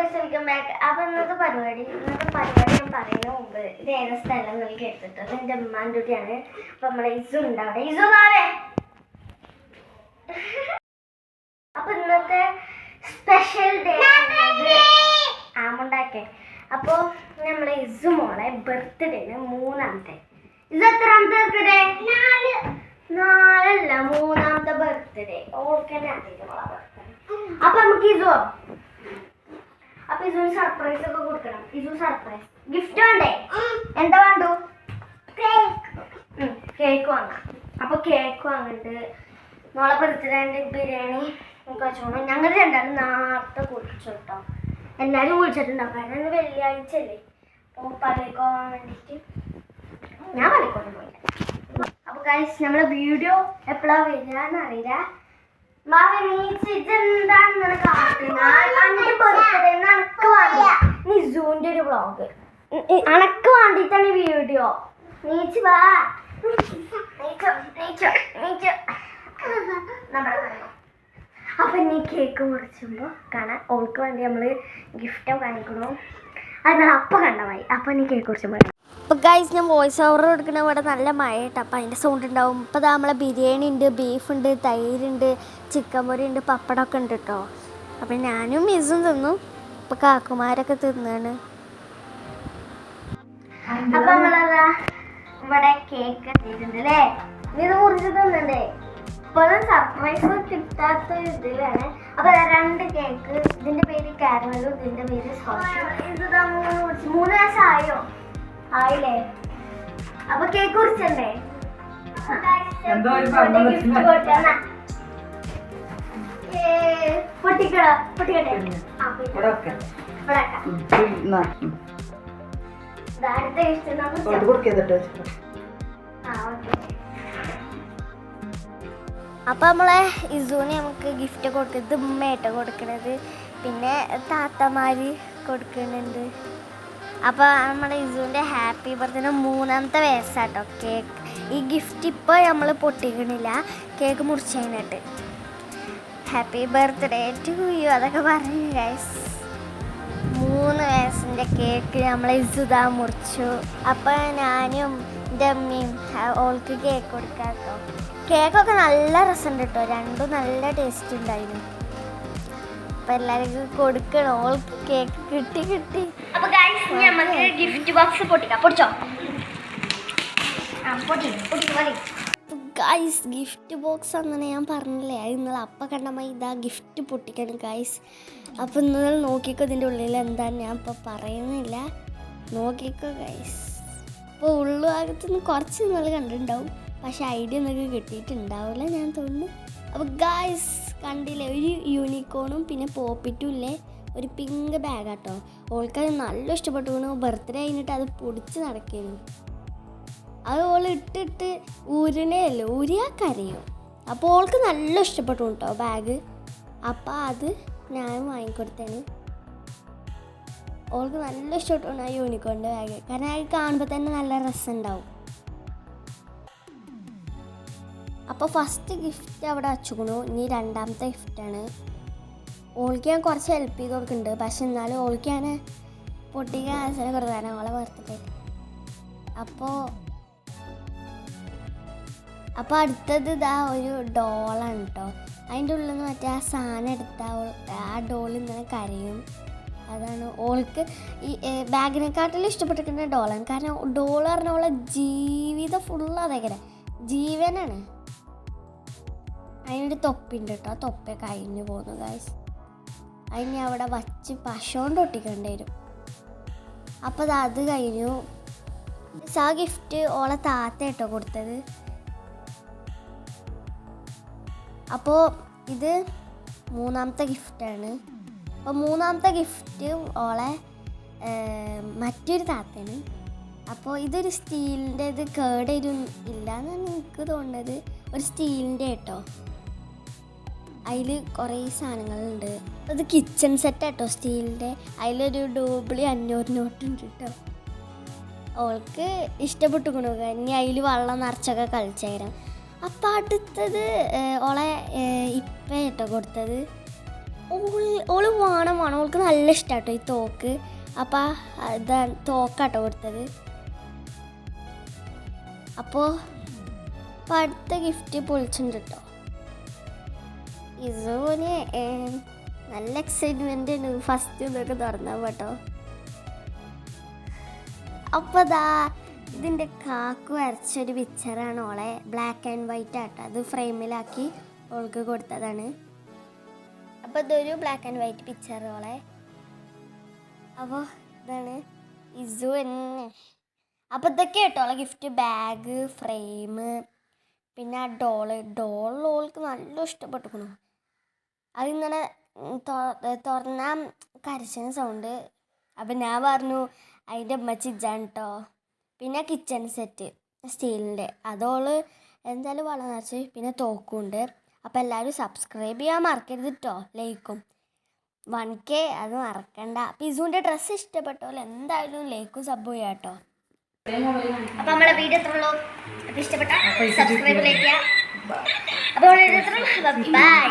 Guys welcome back. അപ്പൊ ഇന്നത്തെ പരിപാടി ഞാൻ പറയുന്ന മുമ്പ് ഇത് ഏത് സ്ഥലം നിങ്ങൾക്ക് എടുത്തിട്ട് എന്റെ ഉമ്മാൻ്റെ കുട്ടിയാണ്. അപ്പൊ നമ്മളെ ഇസു ഉണ്ടാവട്ടെ. ഇസു താവേ. അപ്പൊ ഇന്നത്തെ സ്പെഷ്യൽ ഡേ ആമുണ്ടാക്കേ. അപ്പൊ നമ്മളെ ഇസു മോളെ ബർത്ത്ഡേന് മൂന്നാമത്തെ. ഇത് എത്രാമത്തെ ബർത്ത്ഡേ? 4 മൂന്നാമത്തെ ബർത്ത്ഡേ. ഓർക്കന്നെ അറിയില്ല മോളെ ബർത്ത്ഡേ. അപ്പൊ നമുക്ക് ഇസു അപ്പൊ ഇസു സർപ്രൈസ് ഒക്കെ കൊടുക്കണം. ഇസു സർപ്രൈസ് ഗിഫ്റ്റ് വേണ്ടേ? എന്താ വേണ്ടു? കേക്ക് വാങ്ങാം. അപ്പൊ കേക്ക് വാങ്ങിട്ട് മോളെ ബർത്ത്ഡേന്റെ ബിരിയാണി നമുക്ക് വെച്ചോണം. ഞങ്ങൾ രണ്ടാളും നേരത്തെ കുളിച്ചു കേട്ടോ. എല്ലാരും കുളിച്ചിട്ടുണ്ടാവും, കാരണം ഇന്ന് വെള്ളിയാഴ്ച അല്ലേ. അപ്പൊ പള്ളിക്ക് പോകാൻ വേണ്ടിട്ട് ഞാൻ പള്ളിക്കൊന്നും പോയില്ല. അപ്പൊ ഗൈസ് നമ്മളെ വീഡിയോ എപ്പോഴാ വരികയെന്ന് അറിയില്ല. നിസൂന്റെ ഒരു വ്ളോഗ് അനക്ക് വേണ്ടിട്ടാണ് വീഡിയോ. നീച്ച് വാ. അപ്പൊ നീ കേക്ക് മുറിച്ചുമ്പോ കാണാൻ ഓൾക്ക് വേണ്ടി നമ്മള് ഗിഫ്റ്റ് കാണിക്കണു. അത് അപ്പൊ കണ്ടമായി. അപ്പൊ നീ കേക്ക് മുറിച്ചുമ്പോ അപ്പോൾ ഗൈസ് ഞാൻ വോയിസ് ഓവർ കൊടുക്കുന്ന ഇവിടെ നല്ല മഴ കേട്ടോ. അപ്പോൾ അതിൻ്റെ സൗണ്ട് ഉണ്ടാവും. ഇപ്പോൾ നമ്മളെ ബിരിയാണി ഉണ്ട്, ബീഫുണ്ട്, തൈരുണ്ട്, ചിക്കൻ പൊരി ഉണ്ട്, പപ്പടമൊക്കെ ഉണ്ട് കേട്ടോ. അപ്പം ഞാനും മിസും തിന്നു. ഇപ്പോൾ കാക്കുമാരൊക്കെ തിന്നാണ്. അപ്പം നമ്മളതാ ഇവിടെ കേക്ക് എത്തിയിട്ടുണ്ട് അല്ലേ. ഇത് മുറിച്ച് തിന്നണ്ടേ? ഇപ്പോഴും സർപ്രൈസ് കിട്ടാത്ത ഇതിലാണ്. അപ്പോൾ 2 കേക്ക്. ഇതിൻ്റെ പേര് കാരമലും ഇതിൻ്റെ പേര് സ്കോച്ചും. ഇത് 3 വയസ്സായോ? ആയില്ലേ? അപ്പൊ കേക്ക് കുറിച്ചണ്ടേ? അപ്പൊ നമ്മളെ ഇസൂന് നമുക്ക് ഗിഫ്റ്റ് കൊടുക്കുന്നത് ഉമ്മയായിട്ട് കൊടുക്കണത്. പിന്നെ താത്തമാര് കൊടുക്കുന്നുണ്ട്. അപ്പോൾ നമ്മുടെ ഇസുവിൻ്റെ ഹാപ്പി ബർത്ത്ഡേ 3ാമത്തെ വയസ്സാട്ടോ കേക്ക്. ഈ ഗിഫ്റ്റ് ഇപ്പോൾ നമ്മൾ പൊട്ടിക്കണില്ല, കേക്ക് മുറിച്ചതിനായിട്ട്. ഹാപ്പി ബർത്ത്ഡേ ടു യു അതൊക്കെ പറഞ്ഞു ഗൈസ്. 3 വയസ്സിൻ്റെ കേക്ക് നമ്മളെ ഇസുദാ മുറിച്ചു. അപ്പോൾ ഞാനും എൻ്റെ അമ്മയും ഓൾക്ക് കേക്ക് കൊടുക്കാം കേട്ടോ. കേക്കൊക്കെ നല്ല രസമുണ്ട് കേട്ടോ. രണ്ടും നല്ല ടേസ്റ്റ് ഉണ്ടായിരുന്നു. അപ്പം എല്ലാവർക്കും കൊടുക്കണം. ഓൾക്ക് കേക്ക് കിട്ടി. അപ്പോൾ ഗൈസ് നമുക്ക് ഗിഫ്റ്റ് ബോക്സ് പൊട്ടിക്കാം. പൊടിച്ചോ? ഗൈസ് ഗിഫ്റ്റ് ബോക്സ് അങ്ങനെ ഞാൻ പറഞ്ഞില്ലേ, അത് ഇന്നലെ അപ്പം കണ്ടമായി ഇതാ ഗിഫ്റ്റ് പൊട്ടിക്കണം ഗൈസ്. അപ്പോൾ ഇന്നലെ നോക്കിക്കോ ഇതിൻ്റെ ഉള്ളിൽ എന്താണ് ഞാൻ ഇപ്പോൾ പറയുന്നില്ല. നോക്കിക്കോ ഗൈസ്. അപ്പോൾ ഉള്ളുഭാഗത്തുനിന്ന് കുറച്ച് നിങ്ങൾ കണ്ടിട്ടുണ്ടാവും, പക്ഷെ ഐഡിയ നിങ്ങൾക്ക് കിട്ടിയിട്ടുണ്ടാവില്ല ഞാൻ തോന്നുന്നു. അപ്പോൾ ഗൈസ് കണ്ടില്ലേ, ഒരു യൂണിക്കോണും പിന്നെ പോപ്പിറ്റും ഇല്ലേ, ഒരു പിങ്ക് ബാഗാട്ടോ. ഓൾക്കത് നല്ല ഇഷ്ടപ്പെട്ടു. ബർത്ത്ഡേ കഴിഞ്ഞിട്ട് അത് പൊടിച്ച് നടക്കുന്നു. അത് ഓൾ ഇട്ടിട്ട് ഊരണേയല്ലോ, ഊരിയാൽ കരയും. അപ്പോൾ ഓൾക്ക് നല്ല ഇഷ്ടപ്പെട്ടു കേട്ടോ ബാഗ്. അപ്പോൾ അത് ഞാൻ വാങ്ങിക്കൊടുത്തേന്. ഓൾക്ക് നല്ല ഇഷ്ടപ്പെട്ടു ആ യൂണിക്കോണിൻ്റെ ബാഗ്, കാരണം അത് കാണുമ്പോൾ തന്നെ നല്ല രസമുണ്ടാവും. അപ്പോൾ ഫസ്റ്റ് ഗിഫ്റ്റ് അവിടെ വച്ചുക്കണു. ഇനി 2ാമത്തെ ഗിഫ്റ്റാണ്. ഓൾക്ക് ഞാൻ കുറച്ച് ഹെൽപ്പ് ചെയ്ത് കൊടുക്കുന്നുണ്ട്, പക്ഷെ എന്നാലും ഓൾക്ക് ഞാൻ പൊട്ടിക്കാൻ ആവശ്യം കൊടുത്താൽ അവളെ ബർത്ത്ഡേ. അപ്പോൾ അടുത്തത് ഇതാ ഒരു ഡോളാണ് കേട്ടോ. അതിൻ്റെ ഉള്ളിൽ നിന്ന് മറ്റേ ആ സാധനം എടുത്താൽ ആ ഡോൾ ഇങ്ങനെ കരയും. അതാണ് ഓൾക്ക് ഈ ബാഗിനെക്കാട്ടിലും ഇഷ്ടപ്പെട്ടിരിക്കുന്ന ഡോളാണ്. കാരണം ഡോൾ പറഞ്ഞ അവളെ ജീവിതം ഫുള്ള് അതേക്കരെ ജീവനാണ്. അതിനൊരു തൊപ്പിയുണ്ട് കേട്ടോ. ആ തൊപ്പി കഴിഞ്ഞു പോകുന്നു ഗൈസ്. അതിന് അവിടെ വച്ച് പശോണ്ട് ഒട്ടിക്കേണ്ടി വരും. അപ്പോൾ അത് കഴിഞ്ഞു. ആ ഗിഫ്റ്റ് ഓളെ താത്ത കേട്ടോ കൊടുത്തത്. അപ്പോൾ ഇത് 3ാമത്തെ ഗിഫ്റ്റാണ്. അപ്പോൾ 3ാമത്തെ ഗിഫ്റ്റ് ഓളെ മറ്റൊരു താത്തയാണ്. അപ്പോൾ ഇതൊരു സ്റ്റീലിൻ്റെ, ഇത് കേടൊരു ഇല്ല എന്നാണ് എനിക്ക് തോന്നുന്നത്. ഒരു സ്റ്റീലിൻ്റെ കേട്ടോ. അതിൽ കുറേ സാധനങ്ങളുണ്ട്. അത് കിച്ചൺ സെറ്റ് കേട്ടോ സ്റ്റീലിൻ്റെ. അതിലൊരു ഡൂബിളി 500 നോട്ടുണ്ട് കേട്ടോ. അവൾക്ക് ഇഷ്ടപ്പെട്ടു കൊണ്ടുപോകുക. ഇനി അതിൽ വെള്ളം നിറച്ചൊക്കെ കളിച്ചേരാം. അപ്പം അടുത്തത് ഓളെ ഇപ്പ കേട്ടോ കൊടുത്തത്. ഓള് വേണം ഓൾക്ക് നല്ല ഇഷ്ടാട്ടോ ഈ തോക്ക്. അപ്പം ഇതാ തോക്കാട്ടോ കൊടുത്തത്. അപ്പോൾ അടുത്ത ഗിഫ്റ്റ് പൊളിച്ചിട്ടുണ്ട് കേട്ടോ. ഇസൂന് നല്ല എക്സൈറ്റ്മെൻ്റ് ഉണ്ട് ഫസ്റ്റ് ഇതൊക്കെ തുറന്നാൽ കേട്ടോ. അപ്പോൾ ഇതാ ഇതിൻ്റെ കാക്കു വരച്ചൊരു പിക്ചറാണ് ഓളെ, ബ്ലാക്ക് ആൻഡ് വൈറ്റ് ആട്ടോ. അത് ഫ്രെയിമിലാക്കി ഓൾക്ക് കൊടുത്തതാണ്. അപ്പോൾ ഇതൊരു ബ്ലാക്ക് ആൻഡ് വൈറ്റ് പിക്ചർ ഓളെ. അപ്പോൾ ഇതാണ് ഇസു തന്നെ. അപ്പോൾ ഇതൊക്കെ കേട്ടോ ഓളെ ഗിഫ്റ്റ്. ബാഗ്, ഫ്രെയിം, പിന്നെ ആ ഡോൾ ഓൾക്ക് നല്ല ഇഷ്ടപ്പെട്ടിരിക്കണു. അതിങ്ങനെ തുറന്നാൽ കരച്ചിന് സൗണ്ട്. അപ്പം ഞാൻ പറഞ്ഞു അതിൻ്റെ അമ്മച്ചി ഇജാണ് കേട്ടോ. പിന്നെ കിച്ചൺ സെറ്റ് സ്റ്റീലിൻ്റെ, അതോള് എന്തായാലും വളം നിറച്ച്. പിന്നെ തോക്കുണ്ട്. അപ്പോൾ എല്ലാവരും സബ്സ്ക്രൈബ് ചെയ്യാൻ മറക്കരുത് കേട്ടോ, ലൈക്കും 1K അത് മറക്കണ്ട. അപ്പോൾ ഇസുവിൻ്റെ ഡ്രസ്സ് ഇഷ്ടപ്പെട്ടോല്ലോ എന്തായാലും ലൈക്കും സബ് ചെയ്യാം കേട്ടോ. അപ്പോൾ നമ്മുടെ വീഡിയോ എത്രയുള്ളൂ? അപ്പോൾ ഇഷ്ടപ്പെട്ട സബ്സ്ക്രൈബ് ലൈക്ക് ചെയ്യാം. അപ്പോൾ ബൈ.